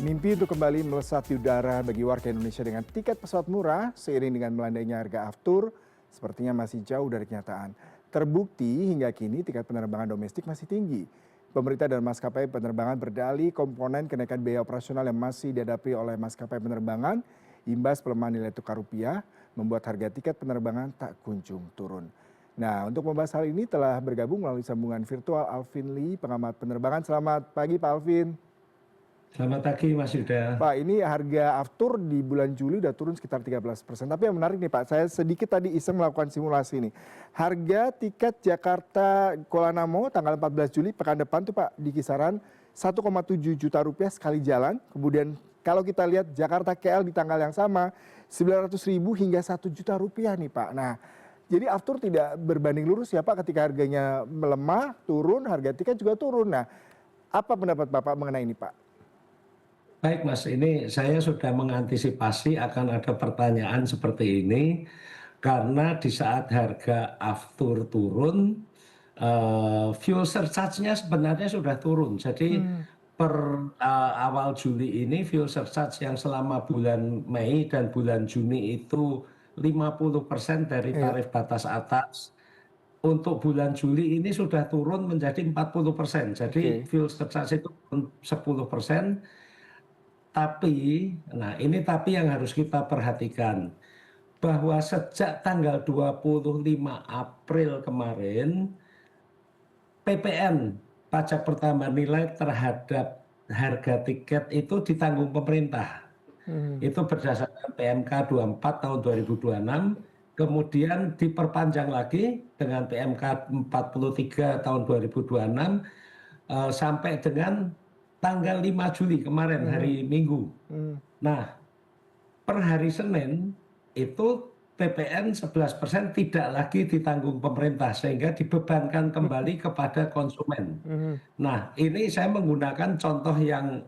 Mimpi untuk kembali melesat di udara bagi warga Indonesia dengan tiket pesawat murah seiring dengan melandainya harga aftur sepertinya masih jauh dari kenyataan. Terbukti hingga kini tiket penerbangan domestik masih tinggi. Pemerintah dan maskapai penerbangan berdalih komponen kenaikan biaya operasional yang masih dihadapi oleh maskapai penerbangan, imbas pelemahan nilai tukar rupiah, membuat harga tiket penerbangan tak kunjung turun. Nah, untuk membahas hal ini telah bergabung melalui sambungan virtual Alvin Lee, pengamat penerbangan. Selamat pagi Pak Alvin. Selamat pagi Mas Yuda. Pak, ini harga aftur di bulan Juli udah turun sekitar 13%. Tapi yang menarik nih Pak, saya sedikit tadi iseng melakukan simulasi nih. Harga tiket Jakarta Kuala Namu tanggal 14 Juli pekan depan tuh Pak di kisaran 1,7 juta rupiah sekali jalan. Kemudian kalau kita lihat Jakarta KL di tanggal yang sama 900 ribu hingga 1 juta rupiah nih Pak. Nah, jadi aftur tidak berbanding lurus ya Pak ketika harganya melemah, turun, harga tiket juga turun. Nah, apa pendapat Bapak mengenai ini Pak? Baik Mas, ini saya sudah mengantisipasi akan ada pertanyaan seperti ini karena di saat harga aftur turun, fuel surcharge-nya sebenarnya sudah turun. Jadi per awal Juli ini fuel surcharge yang selama bulan Mei dan bulan Juni itu 50% dari Iya, tarif batas atas. Untuk bulan Juli ini sudah turun menjadi 40%. Jadi oke. fuel surcharge itu turun 10%. Tapi, nah ini tapi yang harus kita perhatikan, bahwa sejak tanggal 25 April kemarin, PPN, pajak pertambahan nilai terhadap harga tiket itu ditanggung pemerintah. Hmm. Itu berdasarkan PMK 24 tahun 2026, kemudian diperpanjang lagi dengan PMK 43 tahun 2026, sampai dengan tanggal 5 Juli kemarin, Mhm, hari Minggu. mhm, Nah, per hari Senin itu PPN 11% tidak lagi ditanggung pemerintah sehingga dibebankan kembali kepada konsumen. mhm, Nah, ini saya menggunakan contoh yang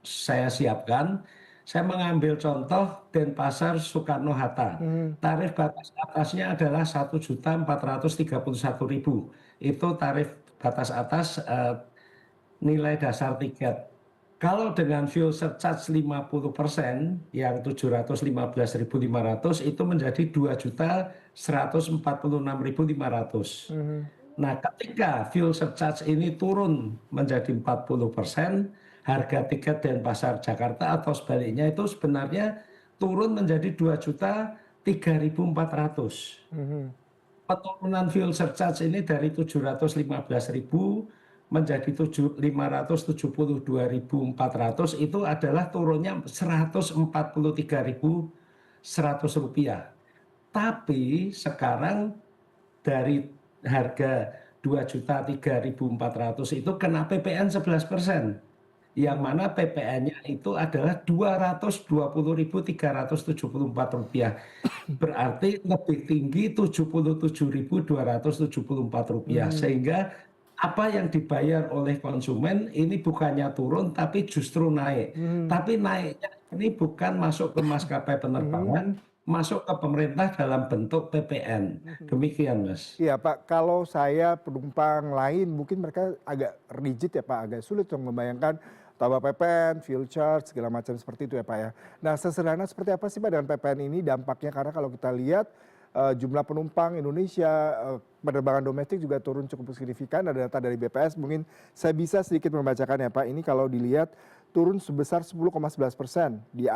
saya siapkan. Saya mengambil contoh Denpasar Soekarno-Hatta. mhm, Tarif batas atasnya adalah 1.431.000. Itu tarif batas atas nilai dasar tiket. Kalau dengan fuel surcharge 50% yang 715.500 itu menjadi 2.146.500. mhm, Nah, ketika fuel surcharge ini turun menjadi 40%, harga tiket Denpasar Jakarta atau sebaliknya itu sebenarnya turun menjadi 2.003.400. mhm, Penurunan fuel surcharge ini dari 715.000 menjadi 572.400 itu adalah turunnya 143.100 rupiah. Tapi sekarang dari harga 2.003.400 itu kena PPN 11%. Yang mhm, mana PPN-nya itu adalah Rp220.374. Berarti lebih tinggi Rp77.274. mhm, Sehingga apa yang dibayar oleh konsumen ini bukannya turun tapi justru naik. mhm, Tapi naiknya ini bukan masuk ke maskapai mhm, penerbangan, masuk ke pemerintah dalam bentuk PPN. mhm. Demikian, Mas. Iya Pak, kalau saya penumpang lain mungkin mereka agak rigid ya Pak, agak sulit untuk membayangkan tambah PPN, fuel charge, segala macam seperti itu ya Pak ya. Nah sesederhana seperti apa sih Pak dengan PPN ini dampaknya? Karena kalau kita lihat jumlah penumpang Indonesia, penerbangan domestik juga turun cukup signifikan, ada data dari BPS, mungkin saya bisa sedikit membacakan ya Pak, ini kalau dilihat turun sebesar 10,11% di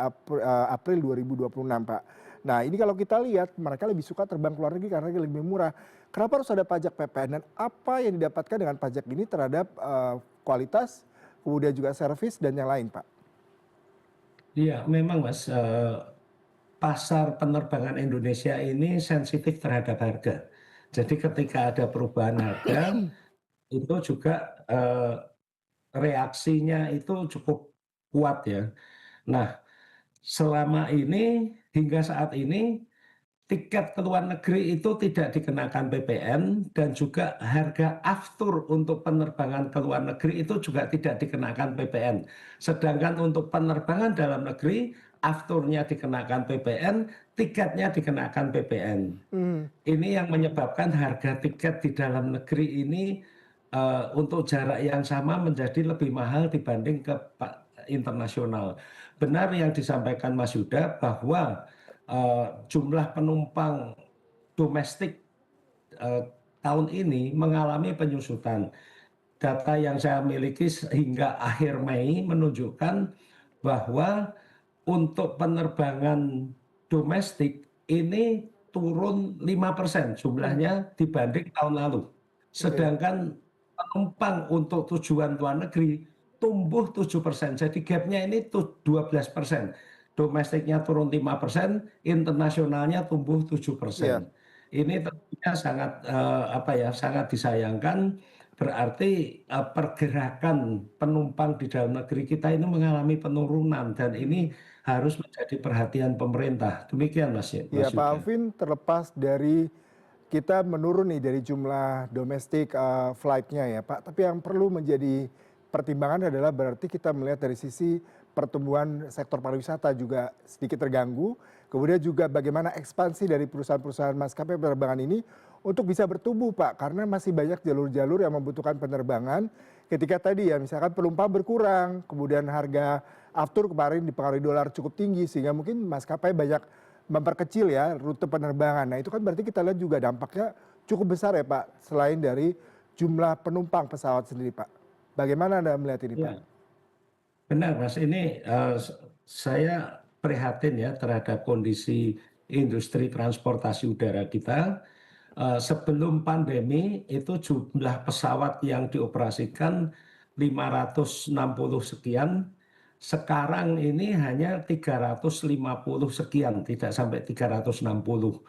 April 2026 Pak. Nah ini kalau kita lihat mereka lebih suka terbang ke luar negeri karena lebih murah. Kenapa harus ada pajak PPN dan apa yang didapatkan dengan pajak ini terhadap kualitas, kemudian juga servis dan yang lain Pak? Iya, memang, Mas, pasar penerbangan Indonesia ini sensitif terhadap harga. Jadi ketika ada perubahan harga, itu juga reaksinya itu cukup kuat ya. Nah, selama ini hingga saat ini tiket ke luar negeri itu tidak dikenakan PPN dan juga harga aftur untuk penerbangan ke luar negeri itu juga tidak dikenakan PPN. Sedangkan untuk penerbangan dalam negeri, afturnya dikenakan PPN, tiketnya dikenakan PPN. Hmm, Ini yang menyebabkan harga tiket di dalam negeri ini untuk jarak yang sama menjadi lebih mahal dibanding internasional. Benar yang disampaikan Mas Yuda bahwa jumlah penumpang domestik eh, tahun ini mengalami penyusutan. Data yang saya miliki hingga akhir Mei menunjukkan bahwa untuk penerbangan domestik ini turun 5% Hmm, jumlahnya dibanding tahun lalu. oke. Sedangkan penumpang untuk tujuan luar negeri tumbuh 7%. Jadi gapnya ini 12%. Domestiknya turun 5%, internasionalnya tumbuh Iya. 7%. Ini tentunya sangat apa ya, sangat disayangkan. Berarti pergerakan penumpang di dalam negeri kita ini mengalami penurunan dan Hmm. ini harus menjadi perhatian pemerintah. Demikian Iya, Mas Pak Yuda. Alvin, terlepas dari kita menurun nih dari jumlah domestik flight-nya ya, Pak. Tapi yang perlu menjadi pertimbangan adalah berarti kita melihat dari sisi pertumbuhan sektor pariwisata juga sedikit terganggu. Kemudian juga bagaimana ekspansi dari perusahaan-perusahaan maskapai penerbangan ini untuk bisa bertumbuh, Pak. Karena masih banyak jalur-jalur yang membutuhkan penerbangan. Ketika tadi ya, misalkan penumpang berkurang, kemudian harga aftur kemarin dipengaruhi dolar cukup tinggi, sehingga mungkin maskapai banyak memperkecil ya rute penerbangan. Nah itu kan berarti kita lihat juga dampaknya cukup besar ya Pak, selain dari jumlah penumpang pesawat sendiri Pak. Bagaimana Anda melihat ini Pak? Ya, benar Mas. Ini saya prihatin ya terhadap kondisi industri transportasi udara kita. Sebelum pandemi itu jumlah pesawat yang dioperasikan 560 sekian, sekarang ini hanya 350 sekian, tidak sampai 360.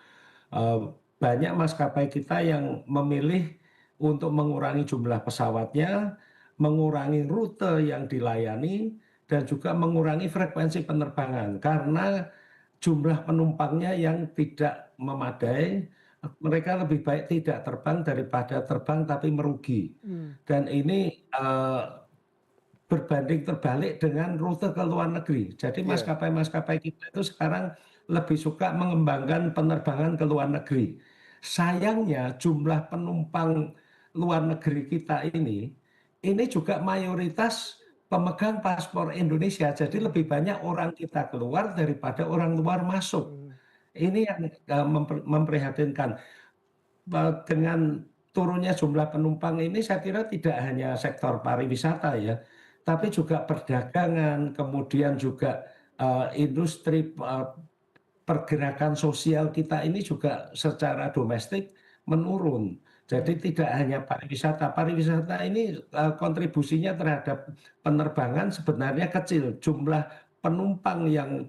Eh, Banyak maskapai kita yang memilih untuk mengurangi jumlah pesawatnya, mengurangi rute yang dilayani, dan juga mengurangi frekuensi penerbangan karena jumlah penumpangnya yang tidak memadai. Mereka lebih baik tidak terbang daripada terbang tapi merugi. Hmm, Dan ini berbanding terbalik dengan rute ke luar negeri. Jadi iya. maskapai-maskapai kita itu sekarang lebih suka mengembangkan penerbangan ke luar negeri. Sayangnya jumlah penumpang luar negeri kita ini juga mayoritas pemegang paspor Indonesia. Jadi Hmm, lebih banyak orang kita keluar daripada orang luar masuk. hmm, Ini yang memprihatinkan. Dengan turunnya jumlah penumpang ini saya kira tidak hanya sektor pariwisata ya, tapi juga perdagangan, kemudian juga industri pergerakan sosial kita ini juga secara domestik menurun. Jadi hmm, tidak hanya pariwisata, pariwisata ini kontribusinya terhadap penerbangan sebenarnya kecil. Jumlah penumpang yang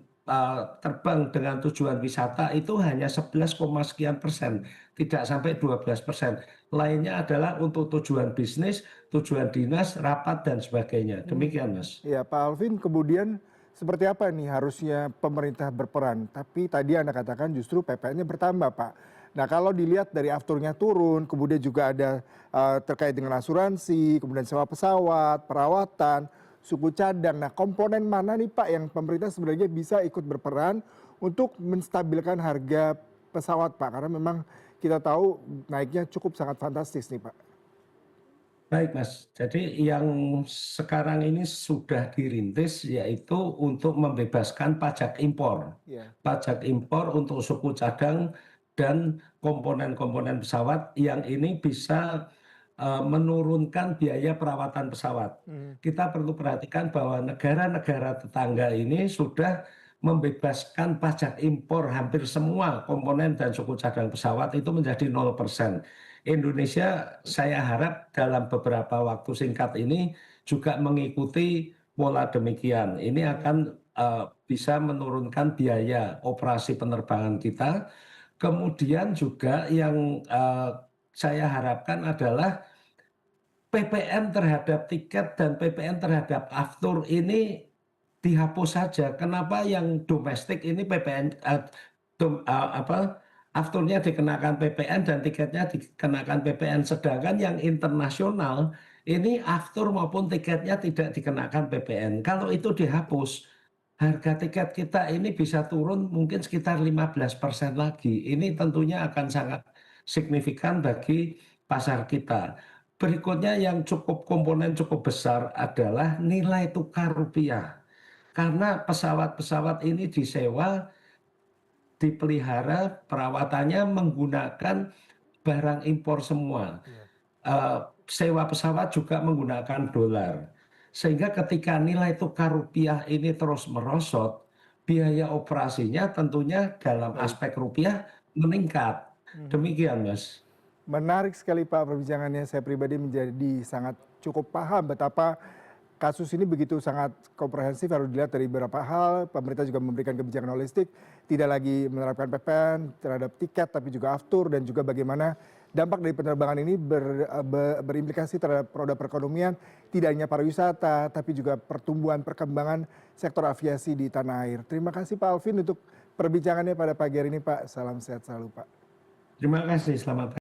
terbang dengan tujuan wisata itu hanya 11, sekian persen, tidak sampai 12%. Lainnya adalah untuk tujuan bisnis, tujuan dinas, rapat dan sebagainya. hmm. Demikian, Mas. Ya Pak Alvin, kemudian seperti apa nih harusnya pemerintah berperan? Tapi tadi Anda katakan justru PPN-nya bertambah Pak. Nah kalau dilihat dari afturnya turun, kemudian juga ada terkait dengan asuransi, kemudian sewa pesawat, perawatan, suku cadang. Nah komponen mana nih Pak yang pemerintah sebenarnya bisa ikut berperan untuk menstabilkan harga pesawat Pak? Karena memang kita tahu naiknya cukup sangat fantastis nih Pak. Baik, Mas. Jadi yang sekarang ini sudah dirintis yaitu untuk membebaskan pajak impor. Ya. Pajak impor untuk suku cadang dan komponen-komponen pesawat yang ini bisa menurunkan biaya perawatan pesawat. Hmm. Kita perlu perhatikan bahwa negara-negara tetangga ini sudah membebaskan pajak impor hampir semua komponen dan suku cadang pesawat itu menjadi 0%. Indonesia saya harap dalam beberapa waktu singkat ini juga mengikuti pola demikian. Ini Hmm. akan bisa menurunkan biaya operasi penerbangan kita. Kemudian juga yang saya harapkan adalah PPN terhadap tiket dan PPN terhadap aftur ini dihapus saja. Kenapa yang domestik ini PPN apa afturnya dikenakan PPN dan tiketnya dikenakan PPN, sedangkan yang internasional ini aftur maupun tiketnya tidak dikenakan PPN. Kalau itu dihapus, harga tiket kita ini bisa turun mungkin sekitar 15% lagi. Ini tentunya akan sangat signifikan bagi pasar kita. berikutnya yang komponen cukup besar adalah nilai tukar rupiah. Karena pesawat-pesawat ini disewa, dipelihara, perawatannya menggunakan barang impor semua. Iya. Sewa pesawat juga menggunakan dolar. Sehingga ketika nilai tukar rupiah ini terus merosot, biaya operasinya tentunya dalam Baik. aspek rupiah meningkat. Mhm. Demikian, Mas. Menarik sekali Pak perbincangannya. Saya pribadi menjadi sangat cukup paham betapa kasus ini begitu sangat komprehensif harus dilihat dari beberapa hal. Pemerintah juga memberikan kebijakan holistik, tidak lagi menerapkan PPN terhadap tiket tapi juga aftur dan juga bagaimana dampak dari penerbangan ini berimplikasi terhadap roda perekonomian tidak hanya pariwisata tapi juga pertumbuhan perkembangan sektor aviasi di tanah air. Terima kasih Pak Alvin untuk perbincangannya pada pagi hari ini Pak. Salam sehat selalu Pak. Terima kasih, selamat